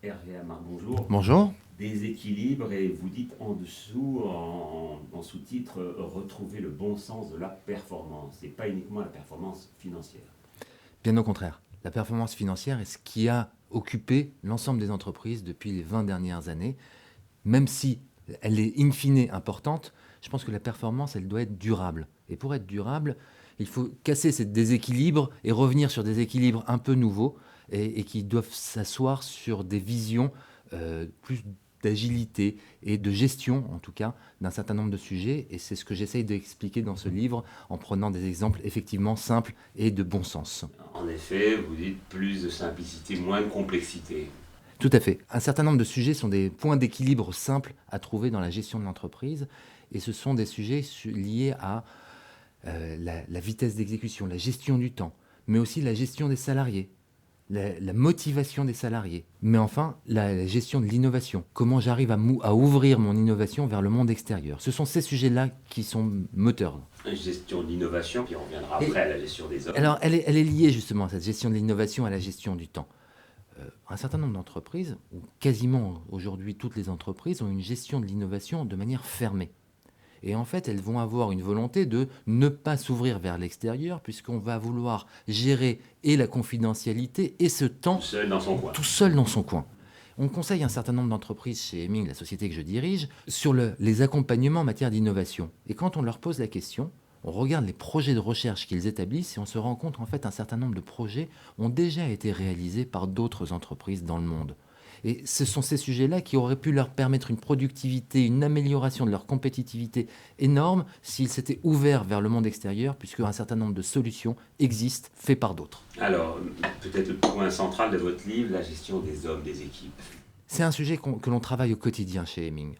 Hervé Amar, bonjour. Bonjour. Déséquilibre, et vous dites en dessous, en sous-titre, retrouver le bon sens de la performance, et pas uniquement la performance financière. Bien au contraire, la performance financière est ce qui a occupé l'ensemble des entreprises depuis les 20 dernières années. Même si elle est in fine importante, je pense que la performance, elle doit être durable. Et pour être durable, il faut casser ces déséquilibres et revenir sur des équilibres un peu nouveaux et qui doivent s'asseoir sur des visions plus d'agilité et de gestion, en tout cas, d'un certain nombre de sujets. Et c'est ce que j'essaye d'expliquer dans ce livre en prenant des exemples effectivement simples et de bon sens. En effet, vous dites plus de simplicité, moins de complexité. Tout à fait. Un certain nombre de sujets sont des points d'équilibre simples à trouver dans la gestion de l'entreprise. Et ce sont des sujets liés à la vitesse d'exécution, la gestion du temps, mais aussi la gestion des salariés, la motivation des salariés, mais enfin la gestion de l'innovation. Comment j'arrive à ouvrir mon innovation vers le monde extérieur. Ce sont ces sujets-là qui sont moteurs. Gestion de l'innovation, puis on reviendra Et après à la gestion des hommes. alors, elle est liée justement à cette gestion de l'innovation, à la gestion du temps. Un certain nombre d'entreprises, ou quasiment aujourd'hui toutes les entreprises, ont une gestion de l'innovation de manière fermée. Et en fait, elles vont avoir une volonté de ne pas s'ouvrir vers l'extérieur, puisqu'on va vouloir gérer et la confidentialité et ce temps Tout seul dans son coin. tout seul dans son coin. On conseille un certain nombre d'entreprises chez Heming, la société que je dirige, sur les accompagnements en matière d'innovation. Et quand on leur pose la question, on regarde les projets de recherche qu'ils établissent et on se rend compte qu'en fait un certain nombre de projets ont déjà été réalisés par d'autres entreprises dans le monde. Et ce sont ces sujets-là qui auraient pu leur permettre une productivité, une amélioration de leur compétitivité énorme s'ils s'étaient ouverts vers le monde extérieur, puisque un certain nombre de solutions existent, faites par d'autres. Alors, peut-être le point central de votre livre, la gestion des hommes, des équipes. C'est un sujet que l'on travaille au quotidien chez Heming.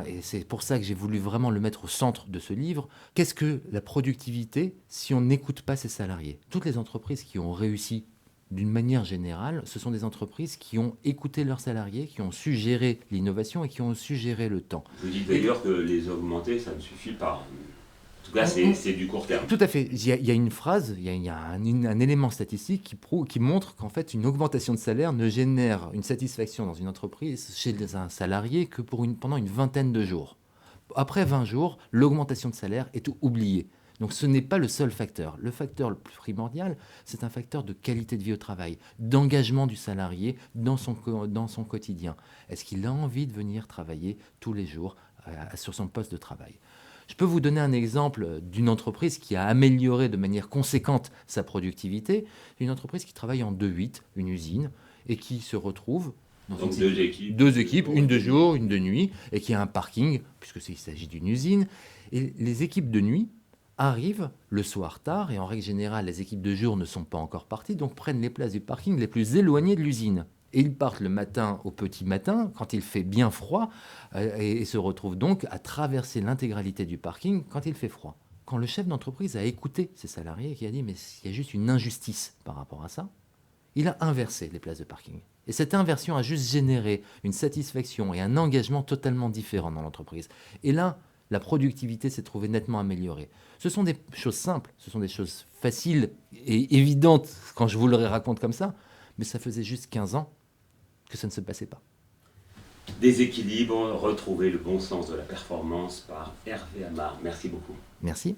Et c'est pour ça que j'ai voulu vraiment le mettre au centre de ce livre. Qu'est-ce que la productivité si on n'écoute pas ses salariés? Toutes les entreprises qui ont réussi d'une manière générale, ce sont des entreprises qui ont écouté leurs salariés, qui ont su gérer l'innovation et qui ont su gérer le temps. Vous dites Et d'ailleurs que les augmenter, ça ne suffit pas. En tout cas, c'est du court terme. tout à fait. Il y a une phrase, il y a un élément statistique qui montre qu'en fait, une augmentation de salaire ne génère une satisfaction dans une entreprise chez un salarié que pendant une vingtaine de jours. Après 20 jours, l'augmentation de salaire est oubliée. Donc ce n'est pas le seul facteur. Le facteur le plus primordial, c'est un facteur de qualité de vie au travail, d'engagement du salarié dans son quotidien. Est-ce qu'il a envie de venir travailler tous les jours sur son poste de travail? Je peux vous donner un exemple d'une entreprise qui a amélioré de manière conséquente sa productivité. Une entreprise qui travaille en 2-8, une usine, et qui se retrouve dans Donc deux équipes. deux équipes, une de jour, une de nuit, et qui a un parking, puisqu'il s'agit d'une usine. Et les équipes de nuit arrivent le soir tard, et en règle générale, les équipes de jour ne sont pas encore parties, donc prennent les places du parking les plus éloignées de l'usine. Et ils partent le matin au petit matin, quand il fait bien froid, et se retrouvent donc à traverser l'intégralité du parking quand il fait froid. Quand le chef d'entreprise a écouté ses salariés et qui a dit mais il y a juste une injustice par rapport à ça, il a inversé les places de parking. Et cette inversion a juste généré une satisfaction et un engagement totalement différent dans l'entreprise. Et là, la productivité s'est trouvée nettement améliorée. Ce sont des choses simples, ce sont des choses faciles et évidentes quand je vous le raconte comme ça, mais ça faisait juste 15 ans que ça ne se passait pas. Déséquilibre, retrouver le bon sens de la performance par Hervé Amar. Merci beaucoup. Merci.